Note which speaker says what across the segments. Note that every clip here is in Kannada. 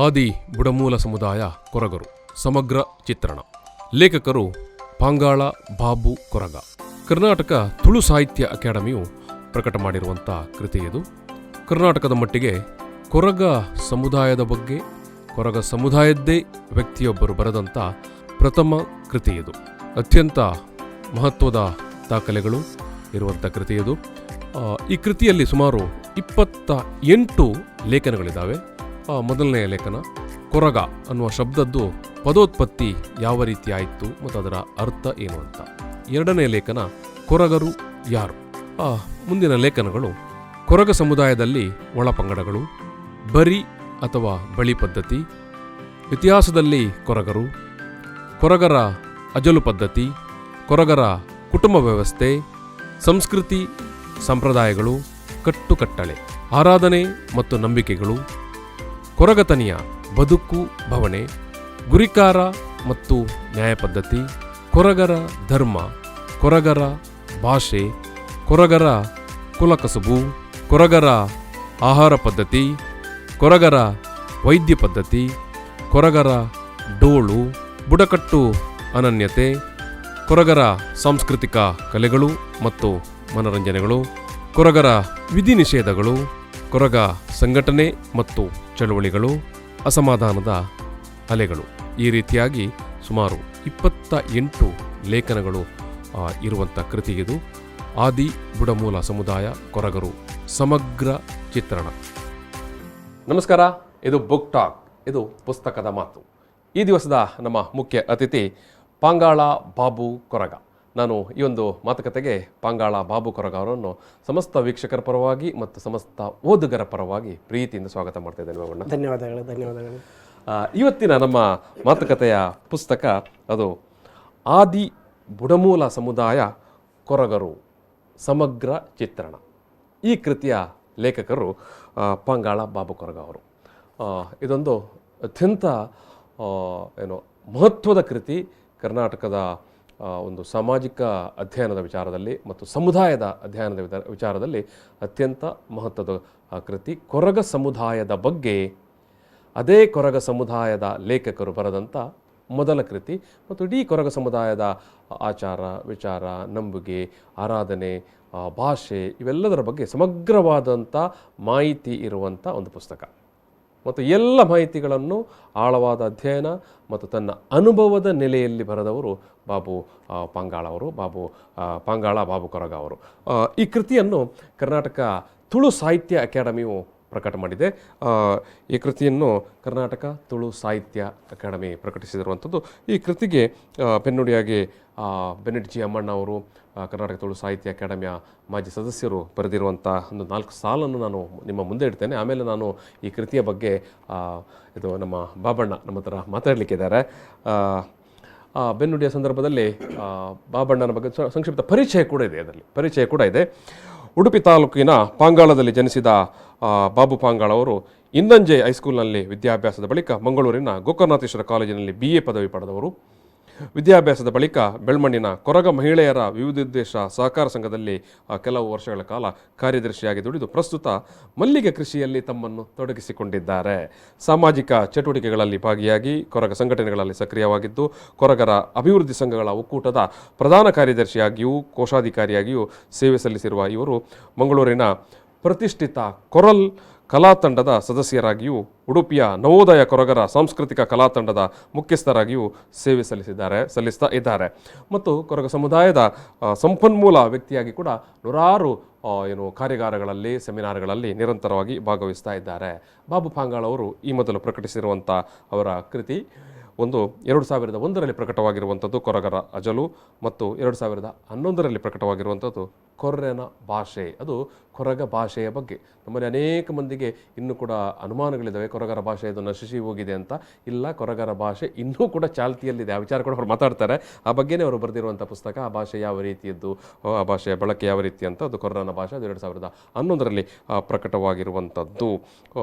Speaker 1: ಆದಿ ಬುಡಮೂಲ ಸಮುದಾಯ ಕೊರಗರು ಸಮಗ್ರ ಚಿತ್ರಣ. ಲೇಖಕರು ಪಾಂಗಾಳ ಬಾಬು ಕೊರಗ. ಕರ್ನಾಟಕ ತುಳು ಸಾಹಿತ್ಯ ಅಕಾಡೆಮಿಯು ಪ್ರಕಟ ಮಾಡಿರುವಂಥ ಕೃತಿ ಇದು. ಕರ್ನಾಟಕದ ಮಟ್ಟಿಗೆ ಕೊರಗ ಸಮುದಾಯದ ಬಗ್ಗೆ ಕೊರಗ ಸಮುದಾಯದ್ದೇ ವ್ಯಕ್ತಿಯೊಬ್ಬರು ಬರೆದಂಥ ಪ್ರಥಮ ಕೃತಿ ಇದು. ಅತ್ಯಂತ ಮಹತ್ವದ ದಾಖಲೆಗಳು ಇರುವಂಥ ಕೃತಿ ಇದು. ಈ ಕೃತಿಯಲ್ಲಿ ಸುಮಾರು 28 ಲೇಖನಗಳಿದ್ದಾವೆ. ಮೊದಲನೆಯ ಲೇಖನ ಕೊರಗ ಅನ್ನುವ ಶಬ್ದದ್ದು ಪದೋತ್ಪತ್ತಿ ಯಾವ ರೀತಿ ಆಯಿತು ಮತ್ತು ಅದರ ಅರ್ಥ ಏನು ಅಂತ. ಎರಡನೇ ಲೇಖನ ಕೊರಗರು ಯಾರು. ಮುಂದಿನ ಲೇಖನಗಳು ಕೊರಗ ಸಮುದಾಯದಲ್ಲಿ ಒಳಪಂಗಡಗಳು, ಬರಿ ಅಥವಾ ಬಳಿ ಪದ್ಧತಿ, ಇತಿಹಾಸದಲ್ಲಿ ಕೊರಗರು, ಕೊರಗರ ಅಜಲು ಪದ್ಧತಿ, ಕೊರಗರ ಕುಟುಂಬ ವ್ಯವಸ್ಥೆ, ಸಂಸ್ಕೃತಿ ಸಂಪ್ರದಾಯಗಳು, ಕಟ್ಟುಕಟ್ಟಳೆ, ಆರಾಧನೆ ಮತ್ತು ನಂಬಿಕೆಗಳು, ಕೊರಗತನಿಯ ಬದುಕು ಭವಣೆ, ಗುರಿಕಾರ ಮತ್ತು ನ್ಯಾಯ ಪದ್ಧತಿ, ಕೊರಗರ ಧರ್ಮ, ಕೊರಗರ ಭಾಷೆ, ಕೊರಗರ ಕುಲಕಸುಬು, ಕೊರಗರ ಆಹಾರ ಪದ್ಧತಿ, ಕೊರಗರ ವೈದ್ಯ ಪದ್ಧತಿ, ಕೊರಗರ ಡೋಳು, ಬುಡಕಟ್ಟು ಅನನ್ಯತೆ, ಕೊರಗರ ಸಾಂಸ್ಕೃತಿಕ ಕಲೆಗಳು ಮತ್ತು ಮನರಂಜನೆಗಳು, ಕೊರಗರ ವಿಧಿ ನಿಷೇಧಗಳು, ಕೊರಗ ಸಂಘಟನೆ ಮತ್ತು ಚಳುವಳಿಗಳು, ಅಸಮಾಧಾನದ ಅಲೆಗಳು. ಈ ರೀತಿಯಾಗಿ ಸುಮಾರು 28 ಲೇಖನಗಳು ಇರುವಂಥ ಕೃತಿಗಿದು. ಆದಿ ಬುಡಮೂಲ ಸಮುದಾಯ ಕೊರಗರು ಸಮಗ್ರ ಚಿತ್ರಣ. ನಮಸ್ಕಾರ, ಇದು ಬುಕ್ ಟಾಕ್, ಇದು ಪುಸ್ತಕದ ಮಾತು. ಈ ದಿವಸದ ನಮ್ಮ ಮುಖ್ಯ ಅತಿಥಿ ಪಾಂಗಾಳ ಬಾಬು ಕೊರಗ. ನಾನು ಈ ಒಂದು ಮಾತುಕತೆಗೆ ಪಾಂಗಾಳ ಬಾಬು ಕೊರಗ ಅವರನ್ನು ಸಮಸ್ತ ವೀಕ್ಷಕರ ಪರವಾಗಿ ಮತ್ತು ಸಮಸ್ತ ಓದುಗರ ಪರವಾಗಿ ಪ್ರೀತಿಯಿಂದ ಸ್ವಾಗತ ಮಾಡ್ತಾ ಇದ್ದೇನೆ. ಬಾಬಣ್ಣ,
Speaker 2: ಧನ್ಯವಾದಗಳು.
Speaker 1: ಇವತ್ತಿನ ನಮ್ಮ ಮಾತುಕತೆಯ ಪುಸ್ತಕ ಅದು ಆದಿ ಬುಡಮೂಲ ಸಮುದಾಯ ಕೊರಗರು ಸಮಗ್ರ ಚಿತ್ರಣ. ಈ ಕೃತಿಯ ಲೇಖಕರು ಪಾಂಗಾಳ ಬಾಬು ಕೊರಗ ಅವರು. ಇದೊಂದು ಅತ್ಯಂತ ಮಹತ್ವದ ಕೃತಿ. ಕರ್ನಾಟಕದ ಒಂದು ಸಾಮಾಜಿಕ ಅಧ್ಯಯನದ ವಿಚಾರದಲ್ಲಿ ಮತ್ತು ಸಮುದಾಯದ ಅಧ್ಯಯನದ ವಿಚಾರದಲ್ಲಿ ಅತ್ಯಂತ ಮಹತ್ವದ ಕೃತಿ. ಕೊರಗ ಸಮುದಾಯದ ಬಗ್ಗೆ ಅದೇ ಕೊರಗ ಸಮುದಾಯದ ಲೇಖಕರು ಬರೆದಂಥ ಮೊದಲ ಕೃತಿ ಮತ್ತು ಇಡೀ ಕೊರಗ ಸಮುದಾಯದ ಆಚಾರ ವಿಚಾರ, ನಂಬಿಕೆ, ಆರಾಧನೆ, ಭಾಷೆ ಇವೆಲ್ಲದರ ಬಗ್ಗೆ ಸಮಗ್ರವಾದಂಥ ಮಾಹಿತಿ ಇರುವಂಥ ಒಂದು ಪುಸ್ತಕ. ಮತ್ತು ಎಲ್ಲ ಮಾಹಿತಿಗಳನ್ನು ಆಳವಾದ ಅಧ್ಯಯನ ಮತ್ತು ತನ್ನ ಅನುಭವದ ನೆಲೆಯಲ್ಲಿ ಬರೆದವರು ಬಾಬು ಪಾಂಗಾಳ ಅವರು, ಪಾಂಗಾಳ ಬಾಬು ಕೊರಗ ಅವರು. ಈ ಕೃತಿಯನ್ನು ಕರ್ನಾಟಕ ತುಳು ಸಾಹಿತ್ಯ ಅಕಾಡೆಮಿಯು ಪ್ರಕಟ ಮಾಡಿದೆ. ಈ ಕೃತಿಯನ್ನು ಕರ್ನಾಟಕ ತುಳು ಸಾಹಿತ್ಯ ಅಕಾಡೆಮಿ ಪ್ರಕಟಿಸಿರುವಂಥದ್ದು. ಈ ಕೃತಿಗೆ ಬೆನ್ನುಡಿಯಾಗಿ ಬೆನ್ನೆಟ್ ಜಿ ಅಮ್ಮಣ್ಣ ಅವರು, ಕರ್ನಾಟಕ ತುಳು ಸಾಹಿತ್ಯ ಅಕಾಡೆಮಿಯ ಮಾಜಿ ಸದಸ್ಯರು ಬರೆದಿರುವಂಥ ಒಂದು 4 ಸಾಲನ್ನು ನಾನು ನಿಮ್ಮ ಮುಂದೆ ಇಡ್ತೇನೆ. ಆಮೇಲೆ ನಾನು ಈ ಕೃತಿಯ ಬಗ್ಗೆ ಇದು ನಮ್ಮ ಬಾಬಣ್ಣ ನಮ್ಮ ಹತ್ರ ಮಾತಾಡಲಿಕ್ಕಿದ್ದಾರೆ. ಬೆನ್ನುಡಿಯ ಸಂದರ್ಭದಲ್ಲಿ ಬಾಬಣ್ಣನ ಬಗ್ಗೆ ಸಂಕ್ಷಿಪ್ತ ಪರಿಚಯ ಕೂಡ ಇದೆ. ಉಡುಪಿ ತಾಲೂಕಿನ ಪಾಂಗಾಳದಲ್ಲಿ ಜನಿಸಿದ ಬಾಬು ಪಾಂಗಾಳ ಅವರು ಇಂದಂಜೆ ಹೈಸ್ಕೂಲ್ನಲ್ಲಿ ವಿದ್ಯಾಭ್ಯಾಸದ ಬಳಿಕ ಮಂಗಳೂರಿನ ಗೋಕರ್ಣನಾಥೇಶ್ವರ ಕಾಲೇಜಿನಲ್ಲಿ BA ಪದವಿ ಪಡೆದವರು. ವಿದ್ಯಾಭ್ಯಾಸದ ಬಳಿಕ ಬೆಳ್ಮಣ್ಣಿನ ಕೊರಗ ಮಹಿಳೆಯರ ವಿವಿಧೋದ್ದೇಶ ಸಹಕಾರ ಸಂಘದಲ್ಲಿ ಕೆಲವು ವರ್ಷಗಳ ಕಾಲ ಕಾರ್ಯದರ್ಶಿಯಾಗಿ ದುಡಿದು ಪ್ರಸ್ತುತ ಮಲ್ಲಿಗೆ ಕೃಷಿಯಲ್ಲಿ ತಮ್ಮನ್ನು ತೊಡಗಿಸಿಕೊಂಡಿದ್ದಾರೆ. ಸಾಮಾಜಿಕ ಚಟುವಟಿಕೆಗಳಲ್ಲಿ ಭಾಗಿಯಾಗಿ ಕೊರಗ ಸಂಘಟನೆಗಳಲ್ಲಿ ಸಕ್ರಿಯವಾಗಿದ್ದು ಕೊರಗರ ಅಭಿವೃದ್ಧಿ ಸಂಘಗಳ ಒಕ್ಕೂಟದ ಪ್ರಧಾನ ಕಾರ್ಯದರ್ಶಿಯಾಗಿಯೂ ಕೋಶಾಧಿಕಾರಿಯಾಗಿಯೂ ಸೇವೆ ಸಲ್ಲಿಸಿರುವ ಇವರು ಮಂಗಳೂರಿನ ಪ್ರತಿಷ್ಠಿತ ಕೊರಲ್ ಕಲಾತಂಡದ ಸದಸ್ಯರಾಗಿಯೂ ಉಡುಪಿಯ ನವೋದಯ ಕೊರಗರ ಸಾಂಸ್ಕೃತಿಕ ಕಲಾತಂಡದ ಮುಖ್ಯಸ್ಥರಾಗಿಯೂ ಸೇವೆ ಸಲ್ಲಿಸ್ತಾ ಇದ್ದಾರೆ. ಮತ್ತು ಕೊರಗ ಸಮುದಾಯದ ಸಂಪನ್ಮೂಲ ವ್ಯಕ್ತಿಯಾಗಿ ಕೂಡ ನೂರಾರು ಕಾರ್ಯಾಗಾರಗಳಲ್ಲಿ, ಸೆಮಿನಾರ್ಗಳಲ್ಲಿ ನಿರಂತರವಾಗಿ ಭಾಗವಹಿಸ್ತಾ ಇದ್ದಾರೆ. ಬಾಬು ಪಾಂಗಾಳ ಅವರು ಈ ಮೊದಲು ಪ್ರಕಟಿಸಿರುವಂಥ ಅವರ ಕೃತಿ 2001ರಲ್ಲಿ ಪ್ರಕಟವಾಗಿರುವಂಥದ್ದು ಕೊರಗರ ಅಜಲು ಮತ್ತು 2011ರಲ್ಲಿ ಪ್ರಕಟವಾಗಿರುವಂಥದ್ದು ಕೊರ್ರೆನ ಭಾಷೆ. ಅದು ಕೊರಗ ಭಾಷೆಯ ಬಗ್ಗೆ. ನಮ್ಮಲ್ಲಿ ಅನೇಕ ಮಂದಿಗೆ ಇನ್ನೂ ಕೂಡ ಅನುಮಾನಗಳಿದ್ದಾವೆ, ಕೊರಗರ ಭಾಷೆ ಇದು ನಶಿಸಿ ಹೋಗಿದೆ ಅಂತ. ಇಲ್ಲ, ಕೊರಗರ ಭಾಷೆ ಇನ್ನೂ ಕೂಡ ಚಾಲ್ತಿಯಲ್ಲಿದೆ. ಆ ವಿಚಾರ ಕೂಡ ಅವರು ಮಾತಾಡ್ತಾರೆ. ಆ ಬಗ್ಗೆನೇ ಅವರು ಬರೆದಿರುವಂಥ ಪುಸ್ತಕ. ಆ ಭಾಷೆ ಯಾವ ರೀತಿಯದ್ದು, ಆ ಭಾಷೆಯ ಬಳಕೆ ಯಾವ ರೀತಿ ಅಂತ, ಅದು ಕೊರ್ರನ ಭಾಷೆ. ಅದು 2011ರಲ್ಲಿ ಪ್ರಕಟವಾಗಿರುವಂಥದ್ದು.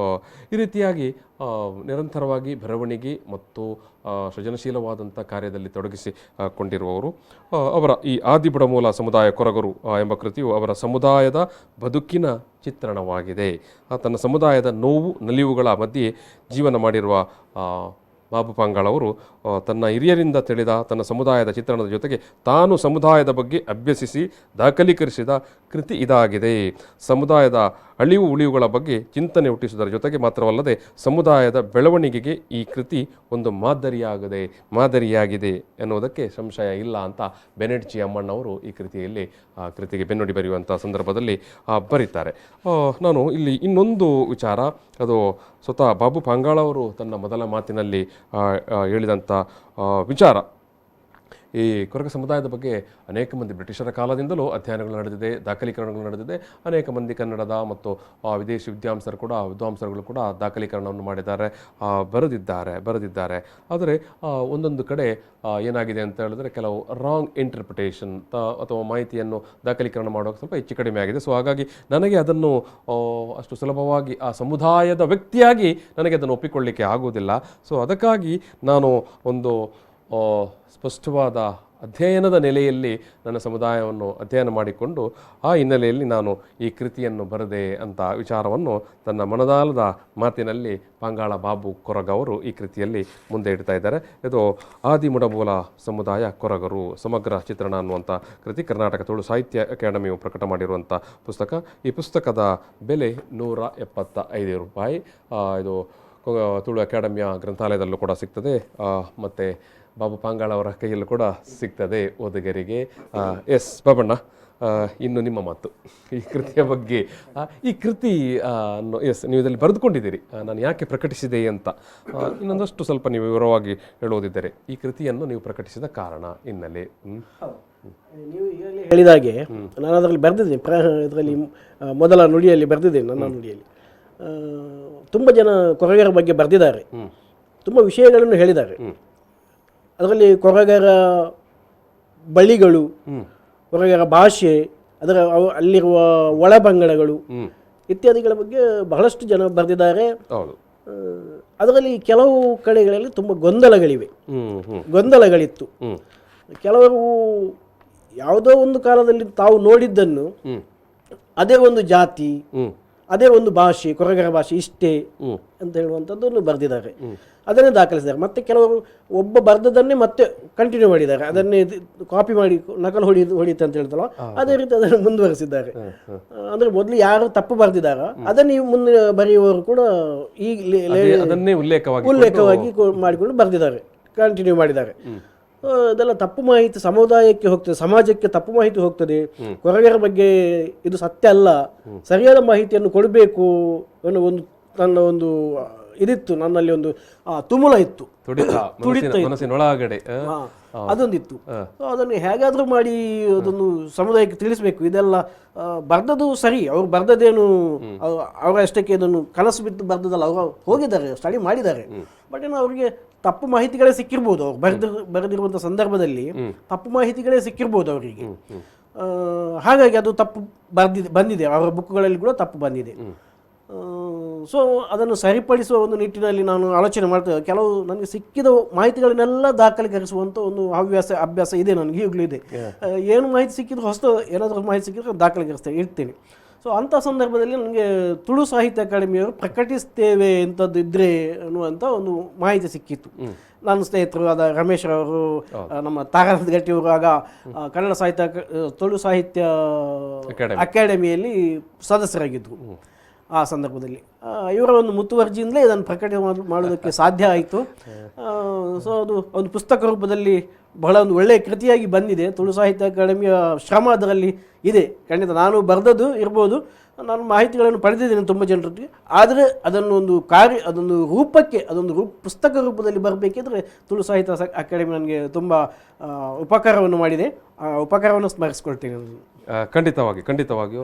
Speaker 1: ಈ ರೀತಿಯಾಗಿ ನಿರಂತರವಾಗಿ ಬರವಣಿಗೆ ಮತ್ತು ಸೃಜನಶೀಲವಾದಂಥ ಕಾರ್ಯದಲ್ಲಿ ತೊಡಗಿಸಿಕೊಂಡಿರುವವರು. ಅವರ ಈ ಆದಿ ಬುಡಮೂಲ ಸಮುದಾಯ ಕೊರಗರು ಎಂಬ ಕೃತಿಯು ಅವರ ಸಮುದಾಯದ ಬದುಕಿನ ಚಿತ್ರಣವಾಗಿದೆ. ತನ್ನ ಸಮುದಾಯದ ನೋವು ನಲಿವುಗಳ ಮಧ್ಯೆ ಜೀವನ ಮಾಡಿರುವ ಬಾಬು ಪಾಂಗಾಳ್ ಅವರು ತನ್ನ ಹಿರಿಯರಿಂದ ತಿಳಿದ ತನ್ನ ಸಮುದಾಯದ ಚಿತ್ರಣದ ಜೊತೆಗೆ ತಾನು ಸಮುದಾಯದ ಬಗ್ಗೆ ಅಭ್ಯಸಿಸಿ ದಾಖಲೀಕರಿಸಿದ ಕೃತಿ ಇದಾಗಿದೆ. ಸಮುದಾಯದ ಅಳಿವು ಉಳಿವುಗಳ ಬಗ್ಗೆ ಚಿಂತನೆ ಹುಟ್ಟಿಸುವುದರ ಜೊತೆಗೆ ಮಾತ್ರವಲ್ಲದೆ ಸಮುದಾಯದ ಬೆಳವಣಿಗೆಗೆ ಈ ಕೃತಿ ಒಂದು ಮಾದರಿಯಾಗಿದೆ ಎನ್ನುವುದಕ್ಕೆ ಸಂಶಯ ಇಲ್ಲ ಅಂತ ಬೆನೆಟ್ ಜಿ ಅಮ್ಮಣ್ಣವರು ಈ ಕೃತಿಗೆ ಬೆನ್ನುಡಿ ಬರೆಯುವಂಥ ಸಂದರ್ಭದಲ್ಲಿ ಬರೀತಾರೆ. ನಾನು ಇಲ್ಲಿ ಇನ್ನೊಂದು ವಿಚಾರ, ಅದು ಸ್ವತಃ ಬಾಬು ಪಾಂಗಾಳ್ ಅವರು ತನ್ನ ಮೊದಲ ಮಾತಿನಲ್ಲಿ ಹೇಳಿದಂಥ ವಿಚಾರ. ಈ ಕೊರಗ ಸಮುದಾಯದ ಬಗ್ಗೆ ಅನೇಕ ಮಂದಿ ಬ್ರಿಟಿಷರ ಕಾಲದಿಂದಲೂ ಅಧ್ಯಯನಗಳು ನಡೆದಿದೆ, ದಾಖಲೀಕರಣಗಳು ನಡೆದಿದೆ. ಅನೇಕ ಮಂದಿ ಕನ್ನಡದ ಮತ್ತು ವಿದೇಶಿ ವಿದ್ವಾಂಸರುಗಳು ಕೂಡ ದಾಖಲೀಕರಣವನ್ನು ಮಾಡಿದ್ದಾರೆ, ಬರೆದಿದ್ದಾರೆ. ಆದರೆ ಒಂದೊಂದು ಕಡೆ ಏನಾಗಿದೆ ಅಂತ ಹೇಳಿದ್ರೆ ಕೆಲವು ರಾಂಗ್ ಇಂಟರ್ಪ್ರಿಟೇಷನ್ ಅಥವಾ ಮಾಹಿತಿಯನ್ನು ದಾಖಲೀಕರಣ ಮಾಡುವಾಗ ಸ್ವಲ್ಪ ಹೆಚ್ಚು ಕಡಿಮೆ ಆಗಿದೆ. ಸೊ ಹಾಗಾಗಿ ನನಗೆ ಅದನ್ನು ಅಷ್ಟು ಸುಲಭವಾಗಿ ಆ ಸಮುದಾಯದ ವ್ಯಕ್ತಿಯಾಗಿ ನನಗೆ ಅದನ್ನು ಒಪ್ಪಿಕೊಳ್ಳಿಕ್ಕೆ ಆಗುವುದಿಲ್ಲ. ಸೊ ಅದಕ್ಕಾಗಿ ನಾನು ಒಂದು ಸ್ಪಷ್ಟವಾದ ಅಧ್ಯಯನದ ನೆಲೆಯಲ್ಲಿ ನನ್ನ ಸಮುದಾಯವನ್ನು ಅಧ್ಯಯನ ಮಾಡಿಕೊಂಡು ಆ ಹಿನ್ನೆಲೆಯಲ್ಲಿ ನಾನು ಈ ಕೃತಿಯನ್ನು ಬರೆದೆ ಅಂತ ವಿಚಾರವನ್ನು ತನ್ನ ಮನದಾಳದ ಮಾತಿನಲ್ಲಿ ಪಾಂಗಾಳ ಬಾಬು ಕೊರಗ ಅವರು ಈ ಕೃತಿಯಲ್ಲಿ ಮುಂದೆ ಇಡ್ತಾ ಇದ್ದಾರೆ. ಇದು ಆದಿಮುಡಬೋಲ ಸಮುದಾಯ ಕೊರಗರು ಸಮಗ್ರ ಚಿತ್ರಣ ಅನ್ನುವಂಥ ಕೃತಿ ಕರ್ನಾಟಕ ತುಳು ಸಾಹಿತ್ಯ ಅಕಾಡೆಮಿಯು ಪ್ರಕಟ ಮಾಡಿರುವಂಥ ಪುಸ್ತಕ. ಈ ಪುಸ್ತಕದ ಬೆಲೆ ₹175. ಇದು ತುಳು ಅಕಾಡೆಮಿಯ ಗ್ರಂಥಾಲಯದಲ್ಲೂ ಕೂಡ ಸಿಗ್ತದೆ, ಮತ್ತು ಬಾಬು ಪಾಂಗಾಳ್ ಅವರ ಕೈಯಲ್ಲೂ ಕೂಡ ಸಿಗ್ತದೆ ಓದುಗರಿಗೆ. ಎಸ್ ಬಾಬಣ್ಣ, ಇನ್ನು ನಿಮ್ಮ ಮಾತು ಈ ಕೃತಿಯ ಬಗ್ಗೆ. ಈ ಕೃತಿ ನೀವು ಇದರಲ್ಲಿ ಬರೆದುಕೊಂಡಿದ್ದೀರಿ, ನಾನು ಯಾಕೆ ಪ್ರಕಟಿಸಿದೆ ಅಂತ ಇನ್ನೊಂದಷ್ಟು ಸ್ವಲ್ಪ ನೀವು ವಿವರವಾಗಿ ಹೇಳುವುದಿದ್ದರೆ ಈ ಕೃತಿಯನ್ನು ನೀವು ಪ್ರಕಟಿಸಿದ ಕಾರಣ, ಹಿನ್ನೆಲೆ.
Speaker 2: ನೀವು ಈಗಾಗಲೇ ಹೇಳಿದಾಗೆ ನಾನು ಅದರಲ್ಲಿ ಬರೆದಿದ್ದೀನಿ, ಇದರಲ್ಲಿ ಮೊದಲ ನುಡಿಯಲ್ಲಿ ಬರೆದಿದ್ದೇನೆ. ನನ್ನ ನುಡಿಯಲ್ಲಿ ತುಂಬ ಜನ ಕೊರಗರ ಬಗ್ಗೆ ಬರೆದಿದ್ದಾರೆ, ತುಂಬ ವಿಷಯಗಳನ್ನು ಹೇಳಿದ್ದಾರೆ. ಅದರಲ್ಲಿ ಕೊರಗರ ಬಳಿಗಳು, ಕೊರಗರ ಭಾಷೆ, ಅಲ್ಲಿರುವ ಒಳಬಂಗಡಗಳು ಇತ್ಯಾದಿಗಳ ಬಗ್ಗೆ ಬಹಳಷ್ಟು ಜನ ಬರೆದಿದ್ದಾರೆ. ಅದರಲ್ಲಿ ಕೆಲವು ಕಡೆಗಳಲ್ಲಿ ತುಂಬ ಗೊಂದಲಗಳಿತ್ತು. ಕೆಲವರು ಯಾವುದೋ ಒಂದು ಕಾಲದಲ್ಲಿ ತಾವು ನೋಡಿದ್ದನ್ನು ಅದೇ ಒಂದು ಜಾತಿ, ಅದೇ ಒಂದು ಭಾಷೆ, ಕೊರಗರ ಭಾಷೆ ಇಷ್ಟೇ ಅಂತ ಹೇಳುವಂಥದ್ದನ್ನು ಬರೆದಿದ್ದಾರೆ, ಅದನ್ನೇ ದಾಖಲಿಸಿದ್ದಾರೆ. ಮತ್ತೆ ಕೆಲವರು ಒಬ್ಬ ಬರೆದದನ್ನೇ ಮತ್ತೆ ಕಂಟಿನ್ಯೂ ಮಾಡಿದ್ದಾರೆ, ಅದನ್ನೇ ಕಾಪಿ ಮಾಡಿ ನಕಲು ಹೊಡಿತ ಅಂತ ಹೇಳ್ತಲ್ಲ, ಅದೇ ರೀತಿ ಅದನ್ನು ಮುಂದುವರೆಸಿದ್ದಾರೆ. ಅಂದ್ರೆ ಮೊದಲು ಯಾರು ತಪ್ಪು ಬರೆದಿದ್ದಾರೋ ಅದನ್ನೇ ಮುಂದೆ ಬರೆಯುವವರು ಕೂಡ ಈ ಉಲ್ಲೇಖವಾಗಿ ಮಾಡಿಕೊಂಡು ಬರೆದಿದ್ದಾರೆ, ಕಂಟಿನ್ಯೂ ಮಾಡಿದ್ದಾರೆ. ಅದೆಲ್ಲ ತಪ್ಪು ಮಾಹಿತಿ ಸಮುದಾಯಕ್ಕೆ ಹೋಗ್ತದೆ, ಸಮಾಜಕ್ಕೆ ತಪ್ಪು ಮಾಹಿತಿ ಹೋಗ್ತದೆ. ಕೊರಗರ ಬಗ್ಗೆ ಇದು ಸತ್ಯ ಅಲ್ಲ, ಸರಿಯಾದ ಮಾಹಿತಿಯನ್ನು ಕೊಡಬೇಕು ಅನ್ನೋ ನನ್ನ ಒಂದು ಇದಿತ್ತು, ನನ್ನಲ್ಲಿ ಒಂದು ತುಮುಲ ಇತ್ತು, ಅದೊಂದಿತ್ತು. ಅದನ್ನು ಹೇಗಾದ್ರೂ ಮಾಡಿ ಅದನ್ನು ಸಮುದಾಯಕ್ಕೆ ತಿಳಿಸ್ಬೇಕು. ಇದೆಲ್ಲ ಬರ್ದದ್ದು ಸರಿ, ಅವ್ರು ಬರ್ದದೇನು ಅವರ ಅಷ್ಟಕ್ಕೆ ಇದನ್ನು ಕನಸು ಬಿದ್ದು ಬರ್ದದಲ್ಲ, ಅವರು ಹೋಗಿದ್ದಾರೆ, ಸ್ಟಡಿ ಮಾಡಿದ್ದಾರೆ. ಬಟ್ ಏನು ಅವ್ರಿಗೆ ತಪ್ಪು ಮಾಹಿತಿಗಳೇ ಸಿಕ್ಕಿರ್ಬೋದು, ಅವ್ರು ಬರೆದಿರುವಂಥ ಸಂದರ್ಭದಲ್ಲಿ ತಪ್ಪು ಮಾಹಿತಿಗಳೇ ಸಿಕ್ಕಿರ್ಬೋದು ಅವರಿಗೆ. ಹಾಗಾಗಿ ಅದು ತಪ್ಪು ಬಂದಿದೆ, ಅವರ ಬುಕ್ಗಳಲ್ಲಿ ಕೂಡ ತಪ್ಪು ಬಂದಿದೆ. ಸೊ ಅದನ್ನು ಸರಿಪಡಿಸುವ ಒಂದು ನಿಟ್ಟಿನಲ್ಲಿ ನಾನು ಆಲೋಚನೆ ಮಾಡ್ತೇವೆ. ಕೆಲವು ನನಗೆ ಸಿಕ್ಕಿದ ಮಾಹಿತಿಗಳನ್ನೆಲ್ಲ ದಾಖಲೀಕರಿಸುವಂಥ ಒಂದು ಅಭ್ಯಾಸ ಇದೆ, ನನಗೆ ಈಗಲೂ ಇದೆ. ಏನು ಮಾಹಿತಿ ಸಿಕ್ಕಿದ್ರು, ಹೊಸ ಏನಾದರೂ ಮಾಹಿತಿ ಸಿಕ್ಕಿದ್ರೆ ಇಡ್ತೇನೆ. ಸೊ ಅಂಥ ಸಂದರ್ಭದಲ್ಲಿ ನನಗೆ ತುಳು ಸಾಹಿತ್ಯ ಅಕಾಡೆಮಿಯವರು ಪ್ರಕಟಿಸ್ತೇವೆ ಇಂಥದ್ದು ಇದ್ರೆ ಅನ್ನುವಂಥ ಒಂದು ಮಾಹಿತಿ ಸಿಕ್ಕಿತ್ತು. ನನ್ನ ಸ್ನೇಹಿತರು ಆದ ರಮೇಶ್ ಅವರು, ನಮ್ಮ ತಾರಾನಾಥ ಗಟ್ಟಿಯವರು ಆಗ ಕನ್ನಡ ತುಳು ಸಾಹಿತ್ಯ ಅಕಾಡೆಮಿಯಲ್ಲಿ ಸದಸ್ಯರಾಗಿದ್ದರು. ಆ ಸಂದರ್ಭದಲ್ಲಿ ಇವರ ಒಂದು ಮುತುವರ್ಜಿಯಿಂದಲೇ ಇದನ್ನು ಪ್ರಕಟ ಮಾಡೋದಕ್ಕೆ ಸಾಧ್ಯ ಆಯಿತು. ಸೊ ಅದು ಒಂದು ಪುಸ್ತಕ ರೂಪದಲ್ಲಿ ಬಹಳ ಒಂದು ಒಳ್ಳೆಯ ಕೃತಿಯಾಗಿ ಬಂದಿದೆ. ತುಳು ಸಾಹಿತ್ಯ ಅಕಾಡೆಮಿಯ ಶ್ರಮ ಅದರಲ್ಲಿ ಇದೆ. ಖಂಡಿತ ನಾನು ಬರೆದದ್ದು ಇರ್ಬೋದು, ನಾನು ಮಾಹಿತಿಗಳನ್ನು ಪಡೆದಿದ್ದೇನೆ ತುಂಬ ಜನರಿಗೆ. ಆದರೆ ಅದೊಂದು ರೂಪಕ್ಕೆ ಪುಸ್ತಕ ರೂಪದಲ್ಲಿ ಬರಬೇಕಿದ್ರೆ ತುಳು ಸಾಹಿತ್ಯ ಅಕಾಡೆಮಿ ನನಗೆ ತುಂಬ ಉಪಕಾರವನ್ನು ಮಾಡಿದೆ. ಆ ಉಪಕಾರವನ್ನು ಸ್ಮರಿಸ್ಕೊಳ್ತೇನೆ.
Speaker 1: ಖಂಡಿತವಾಗಿಯೂ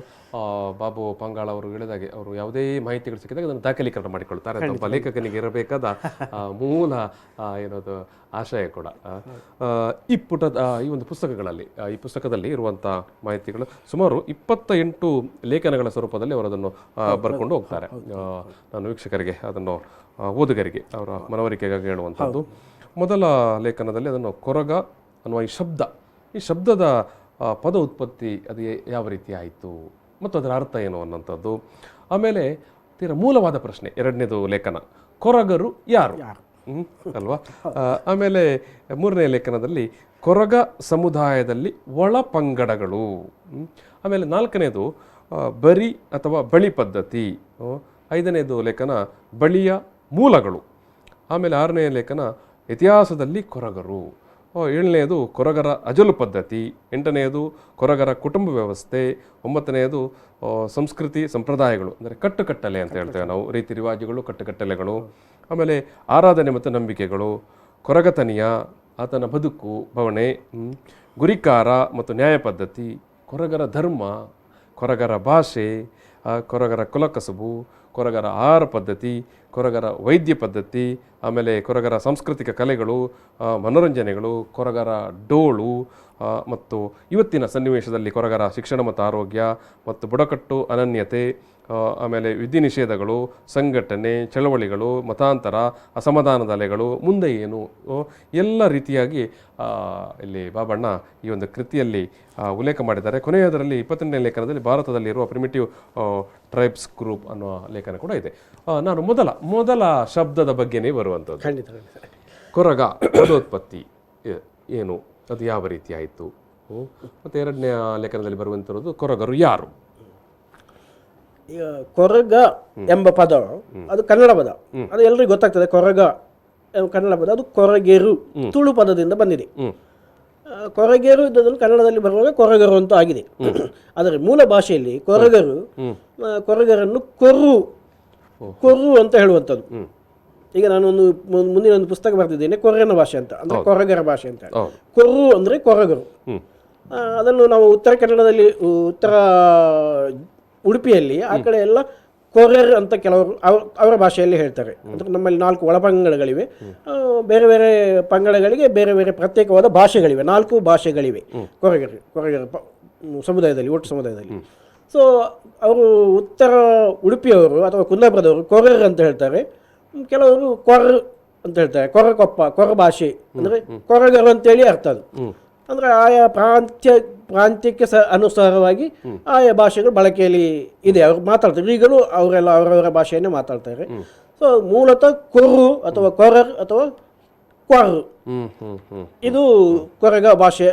Speaker 1: ಬಾಬು ಪಾಂಗಾಳ್ ಅವರು ಹೇಳಿದಾಗೆ ಅವರು ಯಾವುದೇ ಮಾಹಿತಿಗಳು ಸಿಕ್ಕಿದಾಗ ಅದನ್ನು ದಾಖಲೀಕರಣ ಮಾಡಿಕೊಳ್ತಾರೆ. ಒಬ್ಬ ಲೇಖಕನಿಗೆ ಇರಬೇಕಾದ ಮೂಲ ಏನದು ಆಶಯ ಕೂಡ. ಈ ಒಂದು ಪುಸ್ತಕದಲ್ಲಿ ಇರುವಂಥ ಮಾಹಿತಿಗಳು ಸುಮಾರು 28 ಲೇಖನಗಳ ಸ್ವರೂಪದಲ್ಲಿ ಅವರು ಅದನ್ನು ಬರ್ಕೊಂಡು ಹೋಗ್ತಾರೆ. ನಾನು ವೀಕ್ಷಕರಿಗೆ ಅದನ್ನು ಓದುಗರಿಗೆ ಅವರ ಮನವರಿಕೆಗಾಗಿ ಹೇಳುವಂಥದ್ದು. ಮೊದಲ ಲೇಖನದಲ್ಲಿ ಅದನ್ನು ಕೊರಗ ಅನ್ನುವ ಈ ಶಬ್ದದ ಪದ ಉತ್ಪತ್ತಿ ಅದು ಯಾವ ರೀತಿ ಆಯಿತು ಮತ್ತು ಅದರ ಅರ್ಥ ಏನು ಅನ್ನೋಂಥದ್ದು. ಆಮೇಲೆ ತೀರ ಮೂಲವಾದ ಪ್ರಶ್ನೆ ಎರಡನೇದು ಲೇಖನ, ಕೊರಗರು ಯಾರು ಅಲ್ವಾ. ಆಮೇಲೆ ಮೂರನೇ ಲೇಖನದಲ್ಲಿ ಕೊರಗ ಸಮುದಾಯದಲ್ಲಿ ಒಳ ಪಂಗಡಗಳು. ಆಮೇಲೆ ನಾಲ್ಕನೇದು ಬರಿ ಅಥವಾ ಬಳಿ ಪದ್ಧತಿ. ಐದನೇದು ಲೇಖನ ಬಳಿಯ ಮೂಲಗಳು. ಆಮೇಲೆ ಆರನೇ ಲೇಖನ ಇತಿಹಾಸದಲ್ಲಿ ಕೊರಗರು. ಏಳನೆಯದು ಕೊರಗರ ಅಜಲು ಪದ್ಧತಿ. ಎಂಟನೆಯದು ಕೊರಗರ ಕುಟುಂಬ ವ್ಯವಸ್ಥೆ. ಒಂಬತ್ತನೆಯದು ಸಂಸ್ಕೃತಿ ಸಂಪ್ರದಾಯಗಳು, ಅಂದರೆ ಕಟ್ಟುಕಟ್ಟಲೆ ಅಂತ ಹೇಳ್ತೇವೆ ನಾವು, ರೀತಿ ರಿವಾಜುಗಳು, ಕಟ್ಟುಕಟ್ಟಲೆಗಳು. ಆಮೇಲೆ ಆರಾಧನೆ ಮತ್ತು ನಂಬಿಕೆಗಳು, ಕೊರಗತನಿಯ, ಆತನ ಬದುಕು ಬವಣೆ, ಗುರಿಕಾರ ಮತ್ತು ನ್ಯಾಯ ಪದ್ಧತಿ, ಕೊರಗರ ಧರ್ಮ, ಕೊರಗರ ಭಾಷೆ, ಕೊರಗರ ಕುಲಕಸುಬು, ಕೊರಗರ ಆಹಾರ ಪದ್ಧತಿ, ಕೊರಗರ ವೈದ್ಯ ಪದ್ಧತಿ, ಆಮೇಲೆ ಕೊರಗರ ಸಾಂಸ್ಕೃತಿಕ ಕಲೆಗಳು, ಮನೋರಂಜನೆಗಳು, ಕೊರಗರ ಡೋಳು, ಮತ್ತು ಇವತ್ತಿನ ಸನ್ನಿವೇಶದಲ್ಲಿ ಕೊರಗರ ಶಿಕ್ಷಣ ಮತ್ತು ಆರೋಗ್ಯ ಮತ್ತು ಬುಡಕಟ್ಟು ಅನನ್ಯತೆ, ಆಮೇಲೆ ವಿಧಿ ನಿಷೇಧಗಳು, ಸಂಘಟನೆ, ಚಳವಳಿಗಳು, ಮತಾಂತರ, ಅಸಮಾಧಾನದ ಅಲೆಗಳು, ಮುಂದೆ ಏನು, ಎಲ್ಲ ರೀತಿಯಾಗಿ ಇಲ್ಲಿ ಬಾಬಣ್ಣ ಈ ಒಂದು ಕೃತಿಯಲ್ಲಿ ಉಲ್ಲೇಖ ಮಾಡಿದ್ದಾರೆ. ಕೊನೆಯದರಲ್ಲಿ 22ನೇ ಲೇಖನದಲ್ಲಿ ಭಾರತದಲ್ಲಿರುವ ಪ್ರಿಮಿಟಿವ್ ಟ್ರೈಬ್ಸ್ ಗ್ರೂಪ್ ಅನ್ನುವ ಲೇಖನ ಕೂಡ ಇದೆ. ನಾನು ಮೊದಲ ಶಬ್ದದ ಬಗ್ಗೆನೇ ಬರುವಂಥದ್ದು. ಕೊರಗ ಪದೋತ್ಪತ್ತಿ ಏನು, ಅದು ಯಾವ ರೀತಿ ಆಯಿತು, ಮತ್ತು ಎರಡನೇ ಲೇಖನದಲ್ಲಿ ಬರುವಂಥದ್ದು ಕೊರಗರು ಯಾರು.
Speaker 2: ಈಗ ಕೊರಗ ಎಂಬ ಪದ ಅದು ಕನ್ನಡ ಪದ, ಅದು ಎಲ್ರಿಗೂ ಗೊತ್ತಾಗ್ತದೆ. ಕೊರಗ ಕನ್ನಡ ಪದ, ಅದು ಕೊರಗೇರು ತುಳು ಪದದಿಂದ ಬಂದಿದೆ. ಕೊರಗೇರು ಇದ್ದದಲ್ಲಿ ಕನ್ನಡದಲ್ಲಿ ಬರುವಾಗ ಕೊರಗರು ಅಂತ ಆಗಿದೆ. ಆದರೆ ಮೂಲ ಭಾಷೆಯಲ್ಲಿ ಕೊರಗರನ್ನು ಕೊರ್ರು ಅಂತ ಹೇಳುವಂಥದ್ದು. ಈಗ ನಾನೊಂದು ಮುಂದಿನ ಒಂದು ಪುಸ್ತಕ ಬರೆದಿದ್ದೇನೆ, ಕೊರಗನ ಭಾಷೆ ಅಂತ, ಅಂದ್ರೆ ಕೊರಗರ ಭಾಷೆ ಅಂತ. ಕೊರ್ರು ಅಂದ್ರೆ ಕೊರಗರು. ಅದನ್ನು ನಾವು ಉತ್ತರ ಕನ್ನಡದಲ್ಲಿ, ಉತ್ತರ ಉಡುಪಿಯಲ್ಲಿ ಆ ಕಡೆ ಎಲ್ಲ ಕೊರರ್ ಅಂತ ಕೆಲವರು ಅವರ ಭಾಷೆಯಲ್ಲಿ ಹೇಳ್ತಾರೆ. ಅಂದರೆ ನಮ್ಮಲ್ಲಿ 4 ಒಳಪಂಗಡಗಳಿವೆ, ಬೇರೆ ಬೇರೆ ಪಂಗಡಗಳಿಗೆ ಬೇರೆ ಬೇರೆ ಪ್ರತ್ಯೇಕವಾದ ಭಾಷೆಗಳಿವೆ. 4 ಭಾಷೆಗಳಿವೆ ಕೊರಗರ ಸಮುದಾಯದಲ್ಲಿ, ಒಟ್ಟು ಸಮುದಾಯದಲ್ಲಿ. ಸೊ ಅವರು ಉತ್ತರ ಉಡುಪಿಯವರು ಅಥವಾ ಕುಂದಾಪುರದವರು ಕೊರರ್ ಅಂತ ಹೇಳ್ತಾರೆ, ಕೆಲವರು ಕೊರ್ ಅಂತ ಹೇಳ್ತಾರೆ, ಕೊರ ಭಾಷೆ ಅಂದರೆ ಕೊರಗರು ಅಂತೇಳಿ ಅರ್ಥ ಅದು. ಅಂದರೆ ಆಯಾ ಪ್ರಾಂತ್ಯಕ್ಕೆ ಅನುಸಾರವಾಗಿ ಆಯಾ ಭಾಷೆಗಳು ಬಳಕೆಯಲ್ಲಿ ಇದೆ, ಅವ್ರು ಮಾತಾಡ್ತಾರೆ. ಈಗಲೂ ಅವರೆಲ್ಲ ಅವರವರ ಭಾಷೆಯನ್ನೇ ಮಾತಾಡ್ತಾರೆ. ಸೊ ಮೂಲತಃ ಕೊರ್ರು ಅಥವಾ ಕೊರರ್ ಅಥವಾ ಕ್ವಾರು, ಇದು ಕೊರಗ ಭಾಷೆ